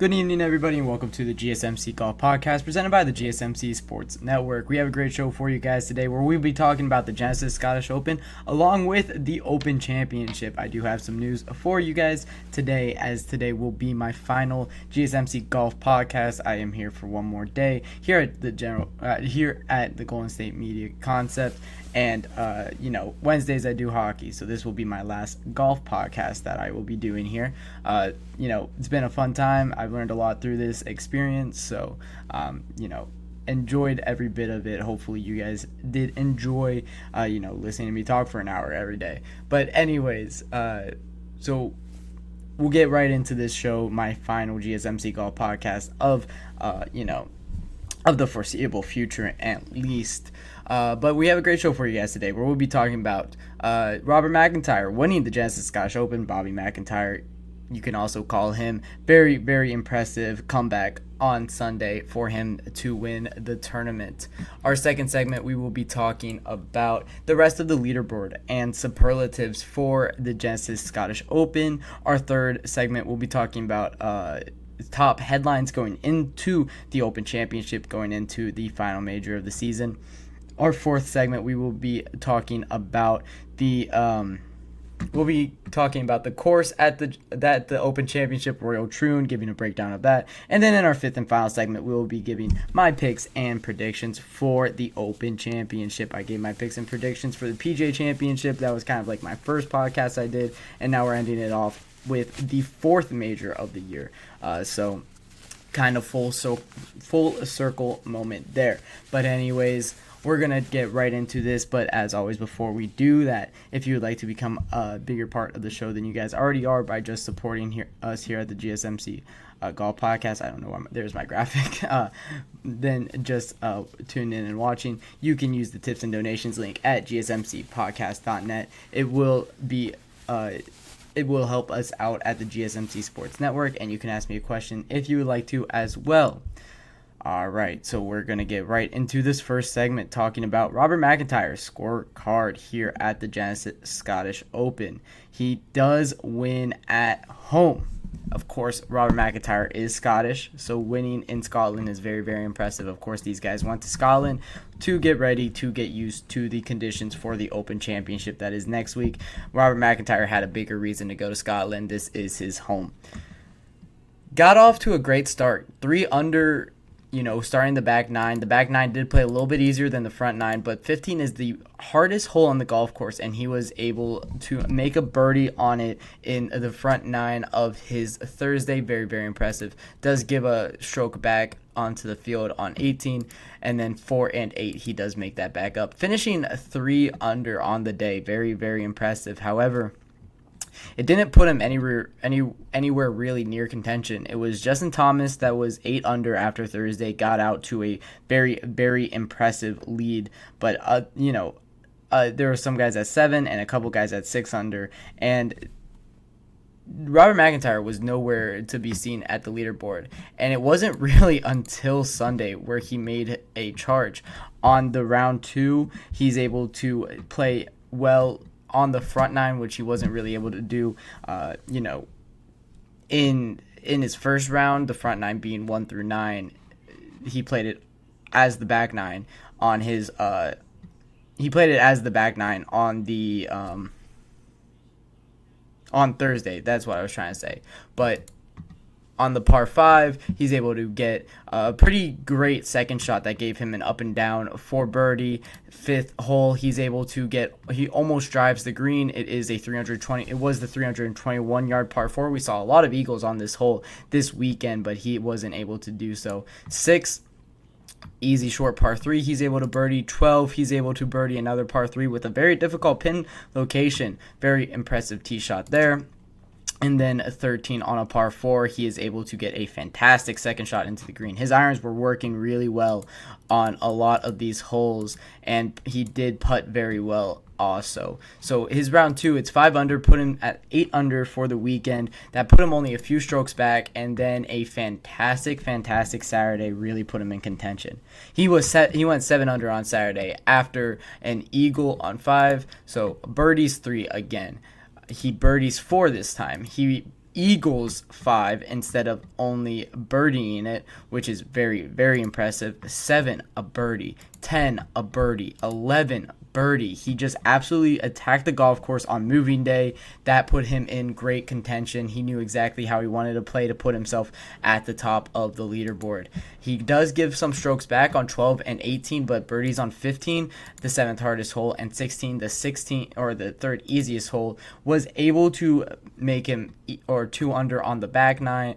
Good evening, everybody, and welcome to the GSMC Golf Podcast presented by the GSMC Sports Network. We have a great show for you guys today where we'll be talking about the Genesis Scottish Open along with the Open Championship. I do have some news for you guys today, as today will be my final GSMC Golf Podcast. I am here for one more day here at the Golden State Media Concept. And, Wednesdays I do hockey, so this will be my last golf podcast that I will be doing here. It's been a fun time. I've learned a lot through this experience, so, enjoyed every bit of it. Hopefully you guys did enjoy, listening to me talk for an hour every day. But anyways, so we'll get right into this show, my final GSMC Golf Podcast of the foreseeable future at least. But we have a great show for you guys today where we'll be talking about Robert MacIntyre winning the Genesis Scottish Open. Bobby MacIntyre, you can also call him, very, very impressive comeback on Sunday for him to win the tournament. Our second segment, we will be talking about the rest of the leaderboard and superlatives for the Genesis Scottish Open. Our third segment, we'll be talking about top headlines going into the Open Championship, going into the final major of the season. Our fourth segment, we will be talking about the course at the Open Championship, Royal Troon, giving a breakdown of that. And then in our fifth and final segment, we will be giving my picks and predictions for the Open Championship. I gave my picks and predictions for the PGA Championship. That was kind of like my first podcast I did, and now we're ending it off with the fourth major of the year. So kind of full circle moment there. But anyways, we're going to get right into this, but as always, before we do that, if you would like to become a bigger part of the show than you guys already are by just supporting us here at the GSMC Golf Podcast, I don't know why there's my graphic, then just tune in and watching. You can use the tips and donations link at gsmcpodcast.net. It will help us out at the GSMC Sports Network, and you can ask me a question if you would like to as well. All right, so we're going to get right into this first segment talking about Robert MacIntyre's scorecard here at the Genesis Scottish Open. He does win at home. Of course, Robert MacIntyre is Scottish, so winning in Scotland is very, very impressive. Of course, these guys went to Scotland to get ready, to get used to the conditions for the Open Championship that is next week. Robert MacIntyre had a bigger reason to go to Scotland. This is his home. Got off to a great start. 3 under, starting the back nine. The back nine did play a little bit easier than the front nine, but 15 is the hardest hole on the golf course, and he was able to make a birdie on it in the front nine of his Thursday. Very, very impressive. Does give a stroke back onto the field on 18, and then 4 and 8, he does make that back up, finishing 3 under on the day. Very, very impressive. However, it didn't put him anywhere really near contention. It was Justin Thomas that was 8 under after Thursday, got out to a very, very impressive lead. But, there were some guys at 7 and a couple guys at 6 under. And Robert MacIntyre was nowhere to be seen at the leaderboard. And it wasn't really until Sunday where he made a charge. On the round 2, he's able to play well on the front nine, which he wasn't really able to do, in his first round, the front nine being 1 through 9, he played it as the back nine on his, he played it as the back nine on the, on Thursday. That's what I was trying to say. But on the par 5, he's able to get a pretty great second shot that gave him an up and down for birdie. 5th hole, he almost drives the green. It was the 321 yard par 4. We saw a lot of eagles on this hole this weekend, but he wasn't able to do so. 6, easy short par 3, he's able to birdie. 12, he's able to birdie another par 3 with a very difficult pin location. Very impressive tee shot there. And then 13 on a par 4, he is able to get a fantastic second shot into the green. His irons were working really well on a lot of these holes, and he did putt very well also. So his round 2, it's 5 under, put him at 8 under for the weekend. That put him only a few strokes back, and then a fantastic Saturday really put him in contention. He went 7 under on Saturday after an eagle on 5, so birdies 3 again. He birdies 4 this time. He eagles 5 instead of only birdieing it, which is very, very impressive. 7, a birdie. 10, a birdie. 11, birdie. He just absolutely attacked the golf course on moving day. That put him in great contention. He knew exactly how he wanted to play to put himself at the top of the leaderboard. He does give some strokes back on 12 and 18, but birdies on 15, the 7th hardest hole, and 16, the 3rd easiest hole, was able to make him 2 under on the back 9.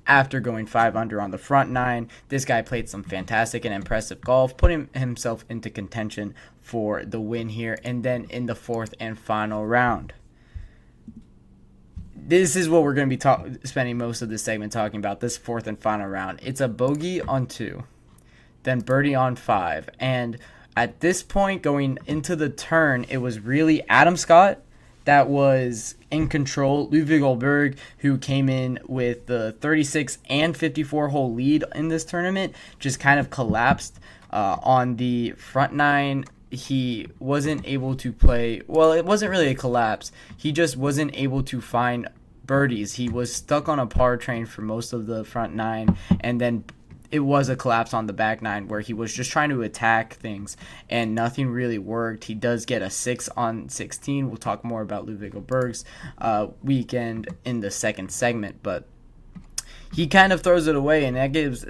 After going 5 under on the front 9, this guy played some fantastic and impressive golf, putting himself into contention for the win here. And then in the 4th and final round, this is what we're going to be spending most of this segment talking about, this 4th and final round. It's a bogey on 2, then birdie on 5. And at this point, going into the turn, it was really Adam Scott that was in control. Ludwig Goldberg, who came in with the 36 and 54 hole lead in this tournament, just kind of collapsed on the front 9. He wasn't able to play. Well, it wasn't really a collapse. He just wasn't able to find birdies. He was stuck on a par train for most of the front 9, and then it was a collapse on the back 9 where he was just trying to attack things and nothing really worked. He does get a 6 on 16. We'll talk more about Ludwig Goldberg's weekend in the second segment, but he kind of throws it away, and that gives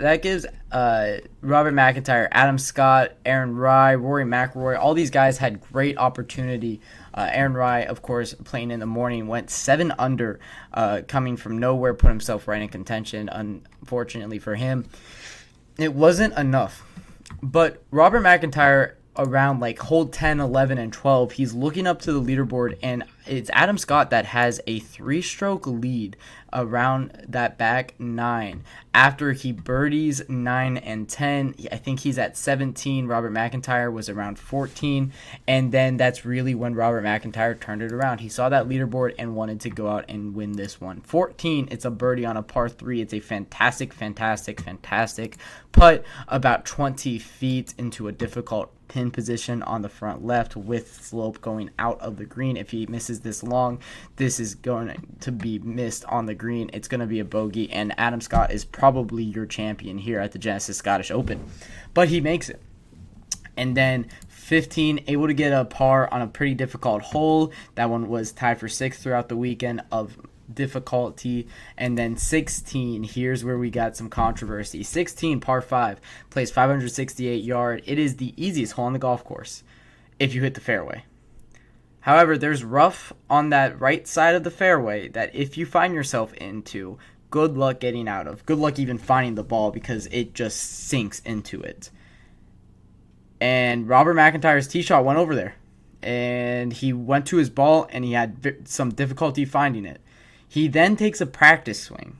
Robert MacIntyre, Adam Scott, Aaron Rai, Rory McIlroy, all these guys had great opportunity. Aaron Rai, of course, playing in the morning, went 7 under, coming from nowhere, put himself right in contention. Unfortunately for him, it wasn't enough. But Robert MacIntyre, around like hole 10, 11, and 12, he's looking up to the leaderboard, and it's Adam Scott that has a 3-stroke lead around that back 9. After he birdies 9 and 10, I think he's at 17. Robert MacIntyre was around 14, and then that's really when Robert MacIntyre turned it around. He saw that leaderboard and wanted to go out and win this one. 14, it's a birdie on a par 3. It's a fantastic putt about 20 feet into a difficult pin position on the front left with slope going out of the green. If he misses this long, this is going to be missed on the green. It's going to be a bogey, and Adam Scott is probably your champion here at the Genesis Scottish Open, but he makes it. And then 15, able to get a par on a pretty difficult hole. That one was tied for 6th throughout the weekend of difficulty. And then 16, here's where we got some controversy. 16, par 5, plays 568 yard. It is the easiest hole on the golf course if you hit the fairway. However, there's rough on that right side of the fairway that if you find yourself into, good luck getting out of. Good luck even finding the ball because it just sinks into it. And Robert MacIntyre's tee shot went over there. And he went to his ball and he had some difficulty finding it. He then takes a practice swing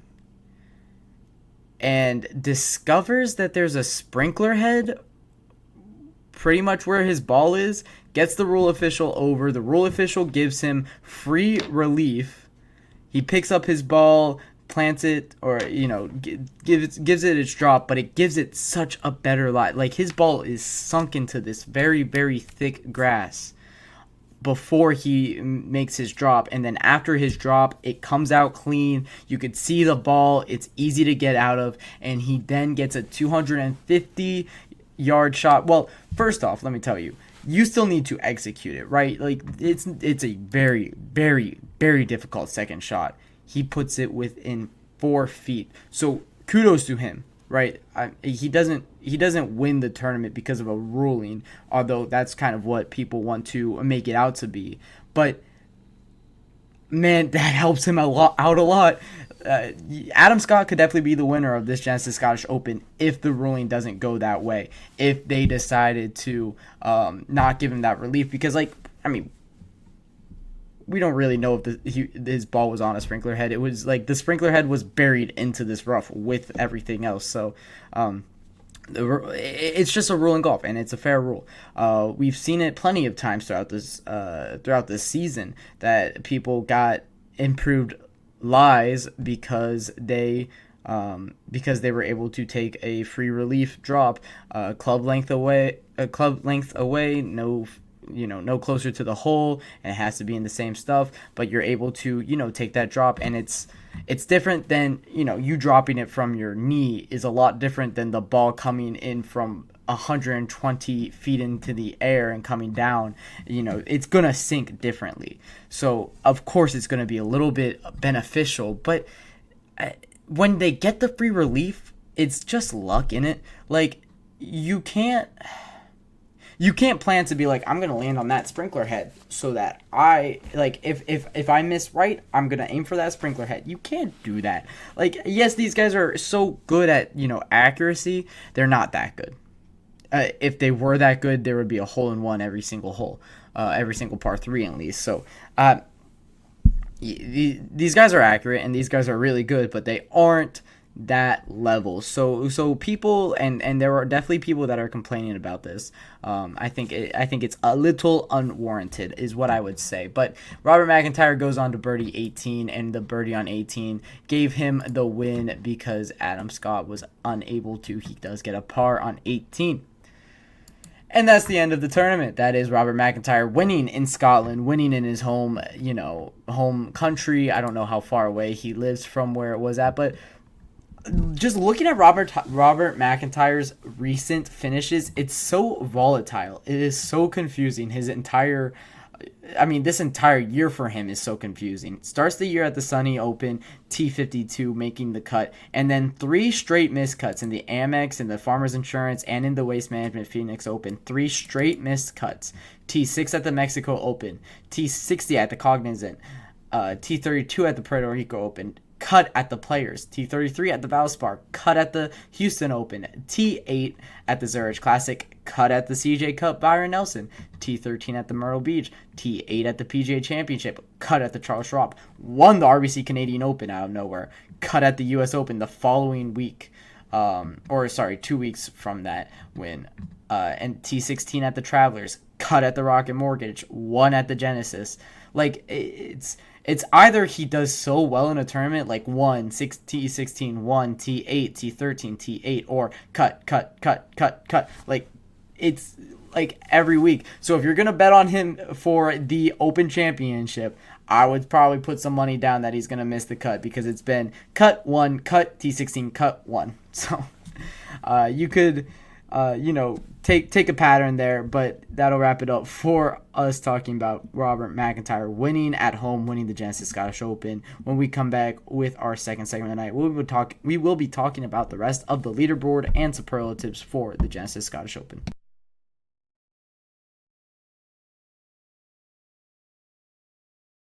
and discovers that there's a sprinkler head pretty much where his ball is, gets the rule official over. The rule official gives him free relief. He picks up his ball, plants it, or, gives it its drop, but it gives it such a better lie. Like, his ball is sunk into this very, very thick grass before he makes his drop, and then after his drop, it comes out clean. You could see the ball. It's easy to get out of, and he then gets a 250-yard shot. Well, first off, let me tell you, you still need to execute it, right? Like, it's a very, very, very difficult second shot. He puts it within 4 feet. So kudos to him, right? He doesn't win the tournament because of a ruling, although that's kind of what people want to make it out to be. But man, that helps him out a lot. Adam Scott could definitely be the winner of this Genesis Scottish Open if the ruling doesn't go that way. If they decided to not give him that relief, because we don't really know if his ball was on a sprinkler head. It was like the sprinkler head was buried into this rough with everything else. So it's just a rule in golf, and it's a fair rule. We've seen it plenty of times throughout this season that people got improved lies because they were able to take a free relief drop, club length away, no no closer to the hole, and it has to be in the same stuff, but you're able to, take that drop, and it's different than, you dropping it from your knee is a lot different than the ball coming in from 120 feet into the air and coming down. It's going to sink differently. So, of course, it's going to be a little bit beneficial, but when they get the free relief, it's just luck in it. Like, you can't plan to be like, I'm going to land on that sprinkler head so that if I miss right, I'm going to aim for that sprinkler head. You can't do that. Like, yes, these guys are so good at, accuracy. They're not that good. If they were that good, there would be a hole in one every single hole, every single par 3 at least. So, these guys are accurate and these guys are really good, but they aren't that level. So people, and there are definitely people that are complaining about this. I think it's a little unwarranted is what I would say. But Robert MacIntyre goes on to birdie 18, and the birdie on 18 gave him the win because Adam Scott was unable to. He does get a par on 18. And that's the end of the tournament. That is Robert MacIntyre winning in Scotland, winning in his home country. I don't know how far away he lives from where it was at, but just looking at Robert MacIntyre's recent finishes, it's so volatile. It is so confusing. This entire year for him is so confusing. Starts the year at the Sunny Open, T52 making the cut, and then 3 straight missed cuts in the Amex, in the Farmers Insurance, and in the Waste Management Phoenix Open. 3 straight missed cuts. T6 at the Mexico Open, T60 at the Cognizant, T32 at the Puerto Rico Open, cut at the Players, T33 at the Valspar, cut at the Houston Open, T8 at the Zurich Classic, cut at the CJ Cup Byron Nelson, T13 at the Myrtle Beach, T8 at the PGA Championship, cut at the Charles Schwab, won the RBC Canadian Open out of nowhere, cut at the US Open the following week, 2 weeks from that win, and T16 at the Travelers, cut at the Rocket Mortgage, won at the Genesis. Like, it's either he does so well in a tournament, like T16, 1, T8, T13, T8, or cut. Like, it's like every week. So if you're going to bet on him for the Open Championship, I would probably put some money down that he's going to miss the cut, because it's been cut 1, cut T16, cut 1. So you could take a pattern there, but that'll wrap it up for us talking about Robert MacIntyre winning at home, winning the Genesis Scottish Open. When we come back with our second segment of the night, we will be talking about the rest of the leaderboard and superlatives for the Genesis Scottish Open.